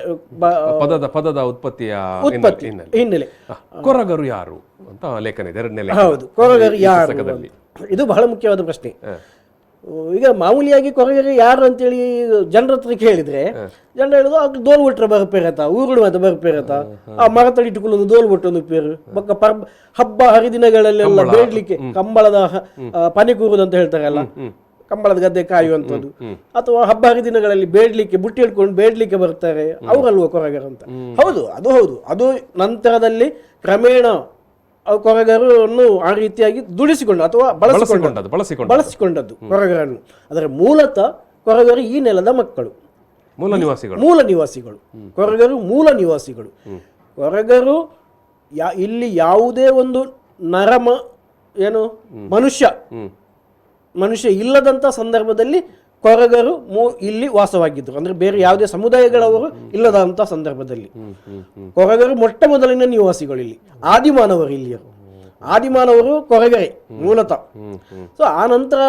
Speaker 1: ಪದದ ಉತ್ಪತ್ತಿ
Speaker 2: ಹಿನ್ನೆಲೆ.
Speaker 1: ಕೊರಗರು ಯಾರು ಅಂತ ಲೇಖನ ಇದೆ.
Speaker 2: ಹೌದು, ಕೊರಗರು ಯಾರು, ಇದು ಬಹಳ ಮುಖ್ಯವಾದ ಪ್ರಶ್ನೆ. ಈಗ ಮಾಮೂಲಿಯಾಗಿ ಕೊರಗರು ಯಾರು ಅಂತೇಳಿ ಜನರ ಹತ್ರ ಕೇಳಿದ್ರೆ ಜನರು ಹೇಳುದು ಅವ್ರು ದೋಲ್ ಬಿಟ್ರೆ ಬರ್ಪೇರತ್ತ, ಊರುಗಳು ಮತ್ತೆ ಬರ್ಪೇರತ್ತ, ಆ ಮರ ತಡಿಟ್ಟುಕೊಳ್ಳೋದು ದೋಲ್ ಬಿಟ್ಟೊಂದು ಪೇರು ಬಕ್ಕ ಹಬ್ಬ ಹರಿದಿನಗಳಲ್ಲೆಲ್ಲ ಬೇಡ್ಲಿಕ್ಕೆ ಕಂಬಳದ ಪನಿ ಕೂರುದು ಅಂತ ಹೇಳ್ತಾರಲ್ಲ, ಕಂಬಳದ ಗದ್ದೆ ಕಾಯುವಂಥದ್ದು, ಅಥವಾ ಹಬ್ಬ ಹರಿದಿನಗಳಲ್ಲಿ ಬೇಡ್ಲಿಕ್ಕೆ ಬುಟ್ಟಿ ಹಿಡ್ಕೊಂಡು ಬೇಡ್ಲಿಕ್ಕೆ ಬರ್ತಾರೆ, ಅವರಲ್ವ ಕೊರಗರು ಅಂತ. ಹೌದು, ಅದು ನಂತರದಲ್ಲಿ ಕ್ರಮೇಣ ಕೊರಗರನ್ನು ಆ ರೀತಿಯಾಗಿ ದುಡಿಸಿಕೊಂಡು ಅಥವಾ ಬಳಸಿಕೊಂಡದ್ದು ಕೊರಗರನ್ನು. ಆದರೆ ಮೂಲತಃ ಕೊರಗರು ಈ ನೆಲದ ಮಕ್ಕಳು, ಮೂಲ ನಿವಾಸಿಗಳು. ಕೊರಗರು ಮೂಲ ನಿವಾಸಿಗಳು. ಕೊರಗರು ಇಲ್ಲಿ ಯಾವುದೇ ಒಂದು ಮನುಷ್ಯ ಇಲ್ಲದಂತ ಸಂದರ್ಭದಲ್ಲಿ ಕೊರಗರು ಇಲ್ಲಿ ವಾಸವಾಗಿದ್ದರು. ಅಂದ್ರೆ ಬೇರೆ ಯಾವುದೇ ಸಮುದಾಯಗಳವರು ಇಲ್ಲದಂತ ಸಂದರ್ಭದಲ್ಲಿ ಕೊರಗರು ಮೊಟ್ಟ ಮೊದಲಿನ ನಿವಾಸಿಗಳು, ಇಲ್ಲಿ ಆದಿಮಾನವರು, ಇಲ್ಲಿಯರು ಆದಿಮಾನವರು ಕೊರಗರೇ ಮೂಲತಃ. ಸೊ ಆ ನಂತರ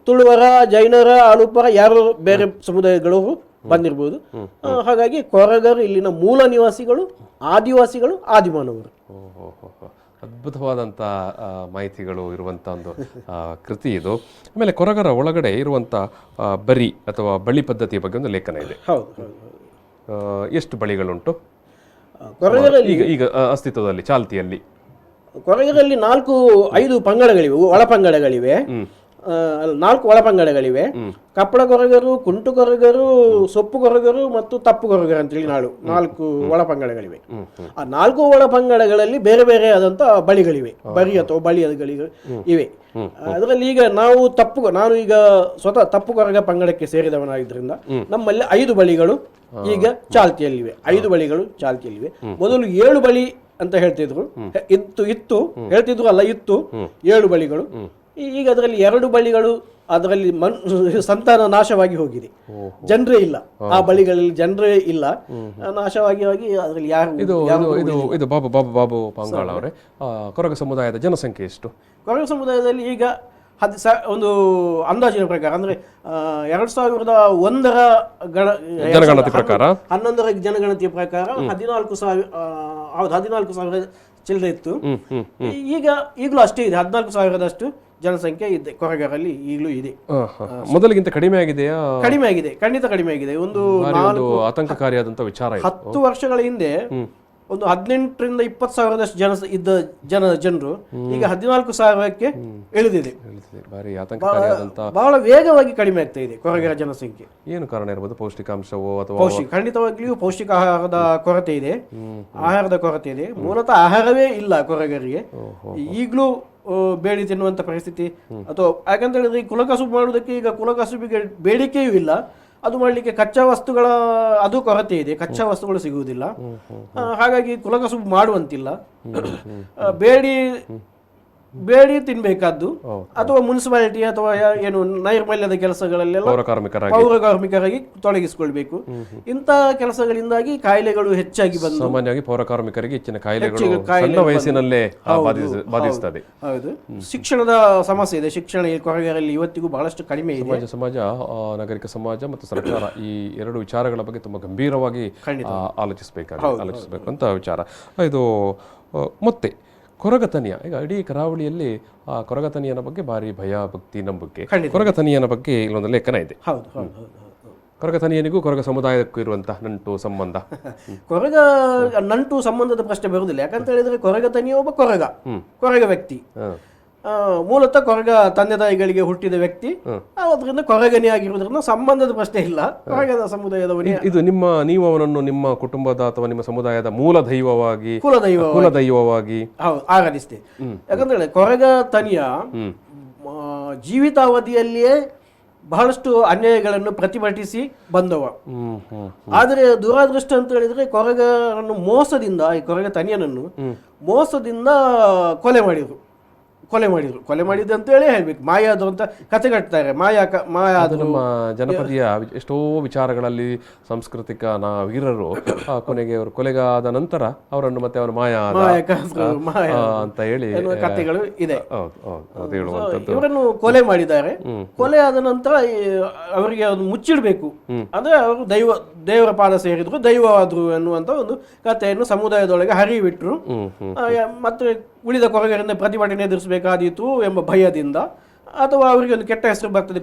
Speaker 2: ತುಳುವರ, ಜೈನರ, ಆಲುಪರ ಯಾರು ಬೇರೆ ಸಮುದಾಯಗಳವರು ಬಂದಿರ್ಬೋದು. ಹಾಗಾಗಿ ಕೊರಗರು ಇಲ್ಲಿನ ಮೂಲ ನಿವಾಸಿಗಳು, ಆದಿವಾಸಿಗಳು, ಆದಿಮಾನವರು.
Speaker 1: ಅದ್ಭುತವಾದಂಥ ಮಾಹಿತಿಗಳು ಇರುವಂಥ ಒಂದು ಕೃತಿ ಇದು. ಆಮೇಲೆ ಕೊರಗರ ಒಳಗಡೆ ಇರುವಂಥ ಬರಿ ಅಥವಾ ಬಳಿ ಪದ್ಧತಿಯ ಬಗ್ಗೆ ಒಂದು ಲೇಖನ ಇದೆ. ಎಷ್ಟು ಬಳಿಗಳುಂಟು
Speaker 2: ಕೊರಗರಲ್ಲಿ
Speaker 1: ಈಗ ಅಸ್ತಿತ್ವದಲ್ಲಿ, ಚಾಲ್ತಿಯಲ್ಲಿ?
Speaker 2: ಕೊರಗರಲ್ಲಿ 4-5 ಪಂಗಡಗಳಿವೆ, ಒಳಪಂಗಡಗಳಿವೆ. 4 ಒಳಪಂಗಡಗಳಿವೆ. ಕಪ್ಪಳ ಕೊರಗರು, ಕುಂಟು ಕೊರಗರು, ಸೊಪ್ಪು ಕೊರಗರು ಮತ್ತು ತಪ್ಪು ಕೊರಗರು ಅಂತೇಳಿ 4 ಒಳಪಂಗಡಗಳಿವೆ. ಆ 4 ಒಳಪಂಗಡಗಳಲ್ಲಿ ಬೇರೆ ಬೇರೆ ಆದಂತ ಬಳಿಗಳಿವೆ, ಬರಿ ಅಥವಾ ಬಳಿಗಳು ಇವೆ. ಅದರಲ್ಲಿ ಈಗ ನಾನು ಈಗ ಸ್ವತಃ ತಪ್ಪು ಕೊರಗ ಪಂಗಡಕ್ಕೆ ಸೇರಿದವನಾಗಿದ್ದರಿಂದ ನಮ್ಮಲ್ಲಿ 5 ಬಳಿಗಳು ಈಗ ಚಾಲ್ತಿಯಲ್ಲಿವೆ. 5 ಬಳಿಗಳು ಚಾಲ್ತಿಯಲ್ಲಿವೆ. ಮೊದಲು 7 ಬಳಿ ಅಂತ ಹೇಳ್ತಿದ್ರು, ಇತ್ತು ಹೇಳ್ತಿದ್ರು ಅಲ್ಲ, ಇತ್ತು 7 ಬಳಿಗಳು. ಈಗ ಅದರಲ್ಲಿ 2 ಬಳಿಗಳು ಅದರಲ್ಲಿ ಸಂತಾನ ನಾಶವಾಗಿ ಹೋಗಿದೆ, ಜನರೇ ಇಲ್ಲ ಆ ಬಳಿಗಳಲ್ಲಿ, ಜನರೇ ಇಲ್ಲ, ನಾಶವಾಗಿ ಹೋಗಿ ಅದರಲ್ಲಿ ಯಾರು.
Speaker 1: ಇದು ಬಾಬು ಬಾಬು ಬಾಬು ಪಾಂಗಾಳ ಅವರೇ, ಕೊರಗ ಸಮುದಾಯದ ಜನಸಂಖ್ಯೆ ಎಷ್ಟು?
Speaker 2: ಕೊರಗ ಸಮುದಾಯದಲ್ಲಿ ಈಗ ಒಂದು ಅಂದಾಜಿನ ಪ್ರಕಾರ ಅಂದ್ರೆ 2001ರ
Speaker 1: ಜನಗಣತಿ ಪ್ರಕಾರ
Speaker 2: 11ರ ಜನಗಣತಿಯ ಪ್ರಕಾರ 14,000 ಚಿಲ್ಲರೆ ಇತ್ತು. ಈಗಲೂ ಅಷ್ಟೇ ಇದೆ, 14,000ದಷ್ಟು ಜನಸಂಖ್ಯೆ ಇದೆ ಕೊರಗರಲ್ಲಿ, ಈಗಲೂ ಇದೆ.
Speaker 1: ಮೊದಲಿಗಿಂತ ಕಡಿಮೆ ಆಗಿದೆಯಾ?
Speaker 2: ಕಡಿಮೆ ಆಗಿದೆ, ಖಂಡಿತ ಕಡಿಮೆ ಆಗಿದೆ. ಒಂದು
Speaker 1: ಆತಂಕಕಾರಿಯಾದಂತ ವಿಚಾರ.
Speaker 2: 10 ವರ್ಷಗಳ ಹಿಂದೆ ಒಂದು 18ರಿಂದ 20,000ದಷ್ಟು ಇದ್ದ ಜನರು ಈಗ 14,000ಕ್ಕೆ ಇಳಿದಿದೆ. ಬಹಳ ವೇಗವಾಗಿ ಕಡಿಮೆ ಆಗ್ತಾ ಇದೆ ಕೊರಗರ ಜನಸಂಖ್ಯೆ.
Speaker 1: ಏನು ಕಾರಣ ಇರಬಹುದು? ಪೌಷ್ಟಿಕಾಂಶವೋ ಅಥವಾ
Speaker 2: ಖಂಡಿತವಾಗ್ಲಿಯೂ ಪೌಷ್ಟಿಕ ಆಹಾರದ ಕೊರತೆ ಇದೆ, ಆಹಾರದ ಕೊರತೆ ಇದೆ. ಮೂಲತಃ ಆಹಾರವೇ ಇಲ್ಲ ಕೊರಗರಿಗೆ, ಈಗಲೂ ಬೇಡಿ ತಿನ್ನುವಂತ ಪರಿಸ್ಥಿತಿ. ಅಥವಾ ಯಾಕಂತ ಹೇಳಿದ್ರೆ ಈ ಕುಲಕಸುಬು ಮಾಡುವುದಕ್ಕೆ ಈಗ ಕುಲಕಸುಬಿಗೆ ಬೇಡಿಕೆಯೂ ಇಲ್ಲ, ಅದು ಮಾಡಲಿಕ್ಕೆ ಕಚ್ಚಾ ವಸ್ತುಗಳ ಅದು ಕೊರತೆ ಇದೆ, ಕಚ್ಚಾ ವಸ್ತುಗಳು ಸಿಗುವುದಿಲ್ಲ. ಹಾಗಾಗಿ ಕುಲಕಸುಬು ಮಾಡುವಂತಿಲ್ಲ. ಬೇಡಿ ತಿನ್ಬೇಕಾದ್ದು ಅಥವಾ ಮುನ್ಸಿಪಾಲಿಟಿ ಅಥವಾ ಏನು ನೈರ್ಮಲ್ಯದ ಕೆಲಸಗಳಲ್ಲೆಲ್ಲ ಪೌರ ಕಾರ್ಮಿಕರಾಗಿ ತೊಡಗಿಸಿಕೊಳ್ಬೇಕು. ಇಂಥ ಕೆಲಸಗಳಿಂದಾಗಿ ಕಾಯಿಲೆಗಳು ಹೆಚ್ಚಾಗಿ ಬಂದು
Speaker 1: ಸಾಮಾನ್ಯವಾಗಿ ಪೌರ ಕಾರ್ಮಿಕರಿಗೆ ಹೆಚ್ಚಿನ ಕಾಯಿಲೆಗಳು ವಯಸ್ಸಿನಲ್ಲೇ ಬಾಧಿಸುತ್ತದೆ.
Speaker 2: ಹೌದು, ಶಿಕ್ಷಣದ ಸಮಸ್ಯೆ ಇದೆ. ಶಿಕ್ಷಣ ಈ ಕೊರಗರಲ್ಲಿ ಇವತ್ತಿಗೂ ಬಹಳಷ್ಟು ಕಡಿಮೆ ಇದೆ.
Speaker 1: ಸಮಾಜ ನಾಗರಿಕ ಸಮಾಜ ಮತ್ತು ಸರ್ಕಾರ ಈ 2 ವಿಚಾರಗಳ ಬಗ್ಗೆ ತುಂಬಾ ಗಂಭೀರವಾಗಿ ಆಲೋಚಿಸಬೇಕು ಅಂತ ವಿಚಾರ ಇದು. ಮತ್ತೆ ಕೊರಗತನಿಯ, ಈಗ ಇಡೀ ಕರಾವಳಿಯಲ್ಲಿ ಕೊರಗತನಿಯನ ಬಗ್ಗೆ ಭಾರಿ ಭಯ, ಭಕ್ತಿ, ನಂಬಿಕೆ. ಕೊರಗತನಿಯನ ಬಗ್ಗೆ ಇಲ್ಲೊಂದು ಲೇಖನ ಇದೆ. ಕೊರಗತನಿಯನಿಗೂ ಕೊರಗ ಸಮುದಾಯಕ್ಕೂ ಇರುವಂತಹ ನಂಟು ಸಂಬಂಧ.
Speaker 2: ಕೊರಗ ನಂಟು ಸಂಬಂಧದ ಪ್ರಶ್ನೆ ಬರುವುದಿಲ್ಲ. ಯಾಕಂತ ಹೇಳಿದ್ರೆ ಕೊರಗತನಿಯ ಒಬ್ಬ ಕೊರಗ ವ್ಯಕ್ತಿ, ಮೂಲತಃ ಕೊರಗ ತಂದೆ ತಾಯಿಗಳಿಗೆ ಹುಟ್ಟಿದ ವ್ಯಕ್ತಿ, ಅದರಿಂದ ಕೊರಗನಿ ಆಗಿರುವುದರಿಂದ ಸಂಬಂಧದ ಪ್ರಶ್ನೆ ಇಲ್ಲ. ಕೊರಗದ ಸಮುದಾಯದವನೇ.
Speaker 1: ಇದು ನೀವು ಅವನನ್ನು ನಿಮ್ಮ ಕುಟುಂಬದ ಅಥವಾ ನಿಮ್ಮ ಸಮುದಾಯದ ಮೂಲ ದೈವವಾಗಿ ಕುಲದೈವವಾಗಿ
Speaker 2: ಆರಾಧಿಸ್ತೇವೆ. ಯಾಕಂತ ಹೇಳಿ ಕೊರಗ ತನಿಯ ಜೀವಿತಾವಧಿಯಲ್ಲಿಯೇ ಬಹಳಷ್ಟು ಅನ್ಯಾಯಗಳನ್ನು ಪ್ರತಿಭಟಿಸಿ ಬಂದವ. ಆದರೆ ದುರಾದೃಷ್ಟ ಅಂತ ಹೇಳಿದ್ರೆ ಕೊರಗರನ್ನು ಮೋಸದಿಂದ, ಈ ಕೊರಗ ತನಿಯನನ್ನು ಮೋಸದಿಂದ ಕೊಲೆ ಮಾಡಿದ್ರು ಅಂತ ಹೇಳಿ ಹೇಳ್ಬೇಕು. ಮಾಯಾದ್ರು ಅಂತ ಕತೆ ಕಟ್ತಾರೆ. ಮಾಯಾದ್ರು
Speaker 1: ನಮ್ಮ ಜನಪದಿಯ ಎಷ್ಟೋ ವಿಚಾರಗಳಲ್ಲಿ ಸಾಂಸ್ಕೃತಿಕ ವೀರರು ಕೊನೆಗೆ ಅವರು ಕೊಲೆಗಾದ ನಂತರ ಅವರನ್ನು ಮತ್ತೆ ಅವರು ಮಾಯ ಅಂತ ಹೇಳಿ
Speaker 2: ಕಥೆಗಳು ಇದೆ. ಇವರನ್ನು ಕೊಲೆ ಮಾಡಿದ್ದಾರೆ. ಕೊಲೆ ಆದ ನಂತರ ಅವರಿಗೆ ಅದು ಮುಚ್ಚಿಡ್ಬೇಕು, ಅಂದ್ರೆ ಅವರು ದೇವರ ಪಾದ ಸೇರಿದ್ರು, ದೈವವಾದ್ರು ಎನ್ನುವಂತ ಒಂದು ಕಥೆಯನ್ನು ಸಮುದಾಯದೊಳಗೆ ಹರಿಬಿಟ್ರು. ಮತ್ತೆ ಉಳಿದ ಕೊರಗರಿಂದ ಪ್ರತಿಭಟನೆ ಎದುರಿಸಬೇಕಾದೀತು ಎಂಬ ಭಯದಿಂದ, ಅಥವಾ ಅವರಿಗೆ ಒಂದು ಕೆಟ್ಟ ಹೆಸರು ಬರ್ತದೆ,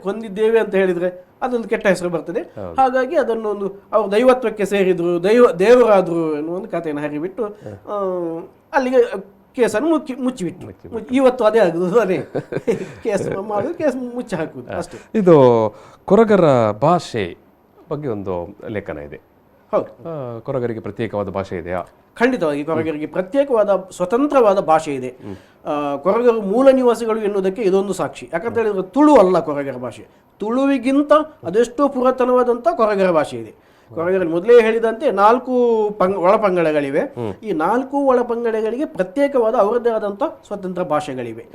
Speaker 2: ಕೊಂದಿದ್ದೇವೆ ಅಂತ ಹೇಳಿದ್ರೆ ಅದೊಂದು ಕೆಟ್ಟ ಹೆಸರು ಬರ್ತದೆ. ಹಾಗಾಗಿ ಅದನ್ನು ಒಂದು ಅವರು ದೈವತ್ವಕ್ಕೆ ಸೇರಿದ್ರು, ದೇವರಾದ್ರು ಎನ್ನುವ ಒಂದು ಕಥೆಯನ್ನು ಹರಿಬಿಟ್ಟು ಅಲ್ಲಿಗೆ ಕೇಸನ್ನು ಮುಚ್ಚಿಬಿಟ್ರು. ಇವತ್ತು ಅದೇ ಆಗುದು, ಅದೇ ಕೇಸ್ ಮಾಡುದು, ಕೇಸ್ ಮುಚ್ಚಿ ಹಾಕುದು ಅಷ್ಟೇ.
Speaker 1: ಇದು ಕೊರಗರ ಭಾಷೆ ಬಗ್ಗೆ ಒಂದು ಲೇಖನ ಇದೆ.
Speaker 2: ಹೌದು,
Speaker 1: ಕೊರಗರಿಗೆ ಪ್ರತ್ಯೇಕವಾದ ಭಾಷೆ ಇದೆಯಾ?
Speaker 2: ಖಂಡಿತವಾಗಿ ಕೊರಗರಿಗೆ ಪ್ರತ್ಯೇಕವಾದ ಸ್ವತಂತ್ರವಾದ ಭಾಷೆ ಇದೆ. ಕೊರಗರು ಮೂಲ ನಿವಾಸಿಗಳು ಎನ್ನುವುದಕ್ಕೆ ಇದೊಂದು ಸಾಕ್ಷಿ. ಯಾಕಂತ ಹೇಳಿದ್ರೆ ತುಳು ಅಲ್ಲ ಕೊರಗರ ಭಾಷೆ, ತುಳುವಿಗಿಂತ ಅದೆಷ್ಟೋ ಪುರಾತನವಾದಂಥ ಕೊರಗರ ಭಾಷೆ ಇದೆ. ಕೊರಗರಲ್ಲಿ ಮೊದಲೇ ಹೇಳಿದಂತೆ 4 ಒಳಪಂಗಡಗಳಿವೆ. ಈ 4 ಒಳಪಂಗಡಗಳಿಗೆ ಪ್ರತ್ಯೇಕವಾದ ಅವರದ್ದೇ ಆದಂಥ ಸ್ವತಂತ್ರ ಭಾಷೆಗಳಿವೆ.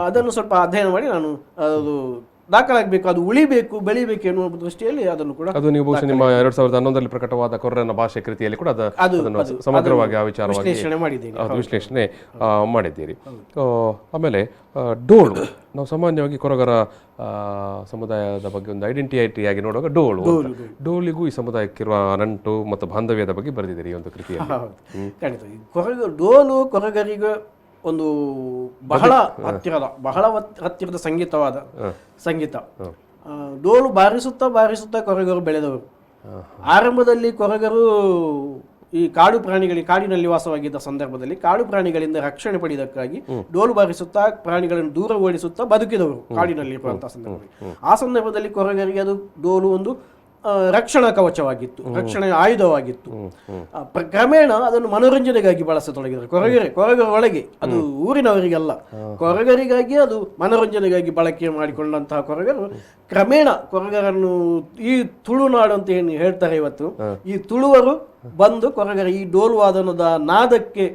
Speaker 2: ಅದನ್ನು ಸ್ವಲ್ಪ ಅಧ್ಯಯನ ಮಾಡಿ ನಾನು ಅದು ದಾಖಲಾಗಬೇಕು, ಅದು ಉಳಿಬೇಕು, ಬೆಳಿಬೇಕು ಎನ್ನುವ ದೃಷ್ಟಿಯಲ್ಲಿ ಅದನ್ನು ಕೂಡ
Speaker 1: ಅದು ನೀವು ಬಹುಶಃ ನಿಮ್ಮ 2011ರಲ್ಲಿ ಪ್ರಕಟವಾದ ಕೊರಗನ ಭಾಷೆ ಕೃತಿಯಲ್ಲಿ ಕೂಡ ಅದನ್ನು ಸಮಗ್ರವಾಗಿ ಆ ವಿಚಾರವಾಗಿ ವಿಶ್ಲೇಷಣೆ ಮಾಡಿದ್ದೀರಿ. ಆಮೇಲೆ ಡೋಳು, ನಾವು ಸಾಮಾನ್ಯವಾಗಿ ಕೊರಗರ ಸಮುದಾಯದ ಬಗ್ಗೆ ಒಂದು ಐಡೆಂಟಿಟಿಯಾಗಿ ನೋಡುವಾಗ ಡೋಳಿಗೂ ಈ ಸಮುದಾಯಕ್ಕಿರುವ ನಂಟು ಮತ್ತು ಬಾಂಧವ್ಯದ ಬಗ್ಗೆ ಬರೆದಿದ್ದೀರಿ ಈ ಒಂದು ಕೃತಿಯಲ್ಲಿ.
Speaker 2: ಖಂಡಿತ ಡೋಲು ಕೊರಗರಿಗೂ ಒಂದು ಬಹಳ ಹತ್ತಿರದ ಸಂಗೀತ. ಡೋಲು ಬಾರಿಸುತ್ತಾ ಕೊರಗರು ಬೆಳೆದವರು. ಆರಂಭದಲ್ಲಿ ಕೊರಗರು ಈ ಕಾಡಿನಲ್ಲಿ ವಾಸವಾಗಿದ್ದ ಸಂದರ್ಭದಲ್ಲಿ ಕಾಡು ಪ್ರಾಣಿಗಳಿಂದ ರಕ್ಷಣೆ ಪಡೆಯುವುದಕ್ಕಾಗಿ ಡೋಲು ಬಾರಿಸುತ್ತಾ ಪ್ರಾಣಿಗಳನ್ನು ದೂರ ಓಡಿಸುತ್ತಾ ಬದುಕಿದವರು ಕಾಡಿನಲ್ಲಿ ಇರುವಂತಹ ಸಂದರ್ಭದಲ್ಲಿ. ಆ ಸಂದರ್ಭದಲ್ಲಿ ಕೊರಗರಿಗೆ ಅದು ಡೋಲು ಒಂದು ರಕ್ಷಣಾ ಕವಚವಾಗಿತ್ತು, ರಕ್ಷಣೆಯ ಆಯುಧವಾಗಿತ್ತು. ಕ್ರಮೇಣ ಅದನ್ನು ಮನೋರಂಜನೆಗಾಗಿ ಬಳಸತೊಡಗಿದರು. ಕೊರಗರ ಒಳಗೆ, ಅದು ಊರಿನವರಿಗಲ್ಲ, ಕೊರಗರಿಗಾಗಿ ಅದು ಮನೋರಂಜನೆಗಾಗಿ ಬಳಕೆ ಮಾಡಿಕೊಂಡಂತಹ ಕೊರಗರು ಕ್ರಮೇಣ ಕೊರಗರನ್ನು ಈ ತುಳುನಾಡು ಅಂತ ಏನು ಹೇಳ್ತಾರೆ ಇವತ್ತು, ಈ ತುಳುವರು ಬಂದು ಕೊರಗರ ಈ ಡೋಲು ವಾದನದ ನಾದಕ್ಕೆ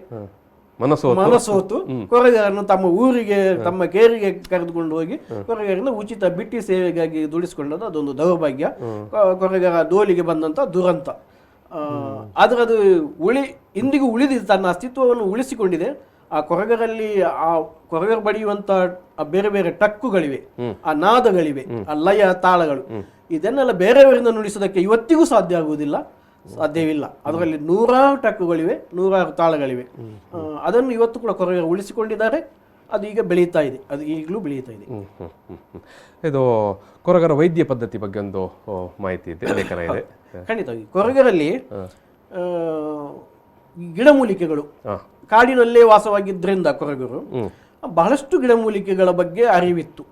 Speaker 2: ಮನಸೋತು ಕೊರಗರನ್ನು ತಮ್ಮ ಊರಿಗೆ ತಮ್ಮ ಕೇರಿಗೆ ಕರೆದುಕೊಂಡು ಹೋಗಿ ಕೊರಗರನ್ನು ಉಚಿತ ಬಿಟ್ಟಿ ಸೇವೆಗಾಗಿ ದುಡಿಸಿಕೊಂಡದ್ದು ಅದೊಂದು ದೌರ್ಭಾಗ್ಯ. ಕೊರಗರ ದೋಲಿಗೆ ಬಂದಂತ ದುರಂತ. ಆದ್ರೆ ಅದು ಇಂದಿಗೂ ಉಳಿದಿದೆ, ತನ್ನ ಅಸ್ತಿತ್ವವನ್ನು ಉಳಿಸಿಕೊಂಡಿದೆ. ಆ ಕೊರಗರಲ್ಲಿ ಆ ಕೊರಗರ ಬಡಿಯುವಂತ ಬೇರೆ ಬೇರೆ ಟಕ್ಕುಗಳಿವೆ, ಆ ನಾದಗಳಿವೆ, ಆ ಲಯ ತಾಳಗಳು, ಇದನ್ನೆಲ್ಲ ಬೇರೆಯವರಿಂದ ನುಡಿಸೋದಕ್ಕೆ ಇವತ್ತಿಗೂ ಸಾಧ್ಯವಿಲ್ಲ. ಅದರಲ್ಲಿ ನೂರಾರು ಟಕ್ಕುಗಳಿವೆ, ನೂರಾರು ತಾಳಗಳಿವೆ. ಅದನ್ನು ಇವತ್ತು ಕೂಡ ಕೊರಗರು ಉಳಿಸಿಕೊಂಡಿದ್ದಾರೆ. ಅದು ಈಗ ಬೆಳೀತಾ ಇದೆ, ಅದು ಈಗಲೂ ಬೆಳೀತಾ ಇದೆ.
Speaker 1: ಇದು ಕೊರಗರ ವೈದ್ಯ ಪದ್ಧತಿ ಬಗ್ಗೆ ಒಂದು ಮಾಹಿತಿ ಇದೆ, ಲೇಖನ ಇದೆ.
Speaker 2: ಖಂಡಿತವಾಗಿ ಕೊರಗರಲ್ಲಿ ಗಿಡಮೂಲಿಕೆಗಳು, ಕಾಡಿನಲ್ಲೇ ವಾಸವಾಗಿದ್ದರಿಂದ ಕೊರಗರು ಬಹಳಷ್ಟು ಗಿಡಮೂಲಿಕೆಗಳ ಬಗ್ಗೆ ಅರಿವಿತ್ತು.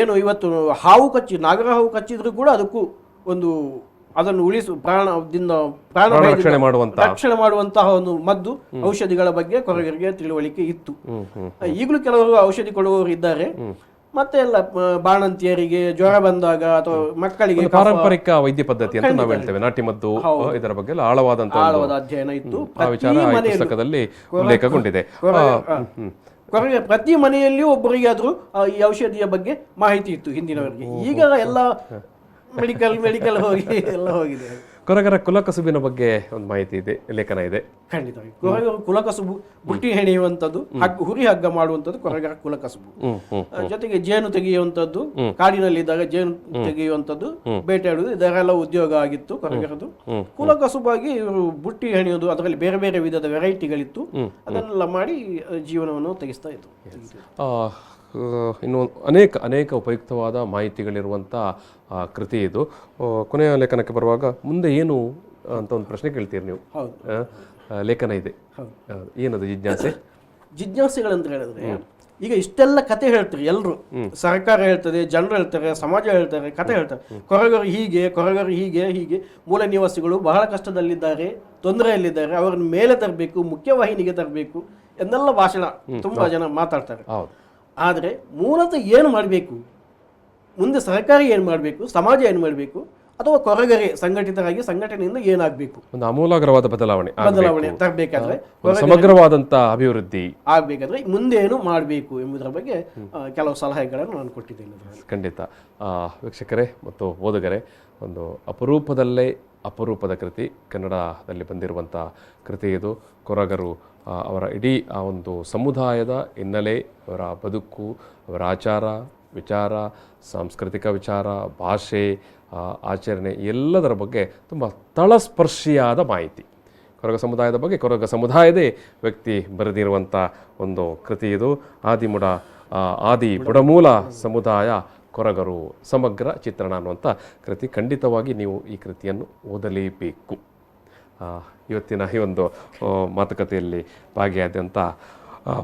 Speaker 2: ಏನು ಇವತ್ತು ನಾಗರ ಹಾವು ಕಚ್ಚಿದ್ರು ಕೂಡ ಅದಕ್ಕೂ ಒಂದು ಅದನ್ನು ರಕ್ಷಣೆ ಮಾಡುವಂತಹ ಒಂದು ಮದ್ದು ಔಷಧಿಗಳ ಬಗ್ಗೆ ಕೊರಗರಿಗೆ ತಿಳುವಳಿಕೆ ಇತ್ತು. ಈಗಲೂ ಕೆಲವರು ಔಷಧಿ ಕೊಡುವವರು ಇದ್ದಾರೆ. ಮತ್ತೆ ಎಲ್ಲ ಬಾಣಂತಿಯರಿಗೆ ಜ್ವರ ಬಂದಾಗ ಅಥವಾ ಮಕ್ಕಳಿಗೆ
Speaker 1: ಪಾರಂಪರಿಕ ವೈದ್ಯ ಪದ್ಧತಿ ಅಂತ ನಾವು ಹೇಳ್ತೇವೆ, ನಾಟಿ ಮದ್ದು, ಇದರ ಬಗ್ಗೆ ಆಳವಾದ
Speaker 2: ಅಧ್ಯಯನ ಇತ್ತು.
Speaker 1: ಪುಸ್ತಕದಲ್ಲಿ ಉಲ್ಲೇಖಗೊಂಡಿದೆ.
Speaker 2: ಪ್ರತಿ ಮನೆಯಲ್ಲಿಯೂ ಒಬ್ಬರಿಗಾದ್ರೂ ಈ ಔಷಧಿಯ ಬಗ್ಗೆ ಮಾಹಿತಿ ಇತ್ತು ಹಿಂದಿನವರಿಗೆ. ಈಗ ಎಲ್ಲ ಮೆಡಿಕಲ್ ಹೋಗಿ ಎಲ್ಲ ಹೋಗಿದೆ.
Speaker 1: ಕೊರಗರ ಕುಲಕಸುಬಿನ ಬಗ್ಗೆ ಒಂದು ಮಾಹಿತಿ ಇದೆ, ಲೇಖನ ಇದೆ.
Speaker 2: ಖಂಡಿತವಾಗಿ ಕೊರಗರ ಕುಲಕಸುಬು, ಬುಟ್ಟಿ ಹೆಣೆಯುವಂಥದ್ದು, ಹುರಿ ಹಗ್ಗ ಮಾಡುವಂಥದ್ದು ಕೊರಗರ ಕುಲಕಸುಬು. ಜೊತೆಗೆ ಜೇನು ತೆಗೆಯುವಂಥದ್ದು, ಕಾಡಿನಲ್ಲಿದ್ದಾಗ ಜೇನು ತೆಗೆಯುವಂಥದ್ದು, ಬೇಟೆಯಾಡುವುದು, ಇದರೆಲ್ಲ ಉದ್ಯೋಗ ಆಗಿತ್ತು ಕೊರಗರದು. ಕುಲಕಸುಬಾಗಿ ಇವರು ಬುಟ್ಟಿ ಹೆಣೆಯುವುದು, ಅದರಲ್ಲಿ ಬೇರೆ ಬೇರೆ ವಿಧದ ವೆರೈಟಿಗಳಿತ್ತು, ಅದನ್ನೆಲ್ಲ ಮಾಡಿ ಜೀವನವನ್ನು ತೆಗೆಸ್ತಾ ಇತ್ತು.
Speaker 1: ಇನ್ನು ಅನೇಕ ಉಪಯುಕ್ತವಾದ ಮಾಹಿತಿಗಳಿರುವಂಥ ಕೃತಿ ಇದು. ಕೊನೆಯ ಲೇಖನಕ್ಕೆ ಬರುವಾಗ ಮುಂದೆ ಏನು ಅಂತ ಒಂದು ಪ್ರಶ್ನೆ ಕೇಳ್ತೀರಿ ನೀವು. ಲೇಖನ ಇದೆ, ಏನದು
Speaker 2: ಜಿಜ್ಞಾಸೆಗಳಂತ ಹೇಳಿದ್ರೆ, ಈಗ ಇಷ್ಟೆಲ್ಲ ಕತೆ ಹೇಳ್ತಾರೆ ಎಲ್ಲರೂ, ಸರ್ಕಾರ ಹೇಳ್ತದೆ, ಜನರು ಹೇಳ್ತಾರೆ, ಸಮಾಜ ಹೇಳ್ತಾರೆ, ಕತೆ ಹೇಳ್ತಾರೆ. ಕೊರಗರು ಹೀಗೆ ಮೂಲ ನಿವಾಸಿಗಳು ಬಹಳ ಕಷ್ಟದಲ್ಲಿದ್ದಾರೆ, ತೊಂದರೆಯಲ್ಲಿದ್ದಾರೆ, ಅವರನ್ನು ಮೇಲೆ ತರಬೇಕು, ಮುಖ್ಯವಾಹಿನಿಗೆ ತರಬೇಕು ಎಂದೆಲ್ಲ ಭಾಷಣ ತುಂಬಾ ಜನ ಮಾತಾಡ್ತಾರೆ. ಆದರೆ ಮೂಲತಃ ಏನು ಮಾಡಬೇಕು, ಮುಂದೆ ಸರ್ಕಾರ ಏನು ಮಾಡಬೇಕು, ಸಮಾಜ ಏನು ಮಾಡಬೇಕು, ಅಥವಾ ಕೊರಗರೆ ಸಂಘಟಿತರಾಗಿ ಸಂಘಟನೆಯಿಂದ ಏನಾಗಬೇಕು,
Speaker 1: ಒಂದು ಆಮೂಲಾಗ್ರವಾದ ಬದಲಾವಣೆ
Speaker 2: ತರಬೇಕಾದ್ರೆ,
Speaker 1: ಸಮಗ್ರವಾದಂತಹ ಅಭಿವೃದ್ಧಿ
Speaker 2: ಆಗಬೇಕಾದ್ರೆ ಮುಂದೆ ಏನು ಮಾಡಬೇಕು ಎಂಬುದರ ಬಗ್ಗೆ ಕೆಲವು ಸಲಹೆಗಳನ್ನು ನಾನು ಕೊಟ್ಟಿದ್ದೇನೆ.
Speaker 1: ಖಂಡಿತ. ವೀಕ್ಷಕರೇ ಮತ್ತು ಓದುಗರೇ, ಒಂದು ಅಪರೂಪದ ಕೃತಿ, ಕನ್ನಡದಲ್ಲಿ ಬಂದಿರುವಂಥ ಕೃತಿ ಇದು. ಕೊರಗರು ಅವರ ಇಡೀ ಆ ಒಂದು ಸಮುದಾಯದ ಹಿನ್ನೆಲೆ, ಅವರ ಬದುಕು, ಅವರ ಆಚಾರ ವಿಚಾರ, ಸಾಂಸ್ಕೃತಿಕ ವಿಚಾರ, ಭಾಷೆ, ಆಚರಣೆ, ಎಲ್ಲದರ ಬಗ್ಗೆ ತುಂಬ ತಳಸ್ಪರ್ಶಿಯಾದ ಮಾಹಿತಿ. ಕೊರಗ ಸಮುದಾಯದ ಬಗ್ಗೆ ಕೊರಗ ಸಮುದಾಯದೇ ವ್ಯಕ್ತಿ ಬರೆದಿರುವಂಥ ಒಂದು ಕೃತಿ ಇದು. ಆದಿ ಬುಡಮೂಲ ಸಮುದಾಯ ಕೊರಗರು, ಸಮಗ್ರ ಚಿತ್ರಣ ಅನ್ನುವಂಥ ಕೃತಿ. ಖಂಡಿತವಾಗಿ ನೀವು ಈ ಕೃತಿಯನ್ನು ಓದಲೇಬೇಕು. ಇವತ್ತಿನ ಈ ಒಂದು ಮಾತುಕತೆಯಲ್ಲಿ ಭಾಗಿಯಾದಂಥ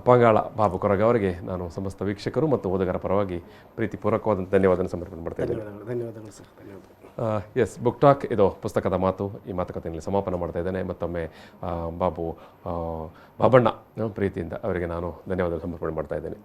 Speaker 1: ಪಂಗಾಳ ಬಾಬು ಕೊರಗ ಅವರಿಗೆ ನಾನು ಸಮಸ್ತ ವೀಕ್ಷಕರು ಮತ್ತು ಓದುಗರ ಪರವಾಗಿ ಪ್ರೀತಿಪೂರ್ವಕವಾದಂಥ ಧನ್ಯವಾದ ಸಮರ್ಪಣೆ ಮಾಡ್ತಾ ಇದ್ದೇನೆ.
Speaker 2: ಧನ್ಯವಾದಗಳು ಸರ್.
Speaker 1: ಎಸ್, ಬುಕ್ ಟಾಕ್ ಇದು ಪುಸ್ತಕದ ಮಾತು. ಈ ಮಾತುಕತೆಯಲ್ಲಿ ಸಮಾಪನ ಮಾಡ್ತಾ ಇದ್ದೇನೆ. ಮತ್ತೊಮ್ಮೆ ಬಾಬಣ್ಣ ಪ್ರೀತಿಯಿಂದ ಅವರಿಗೆ ನಾನು ಧನ್ಯವಾದ ಸಮರ್ಪಣೆ ಮಾಡ್ತಾ ಇದ್ದೇನೆ.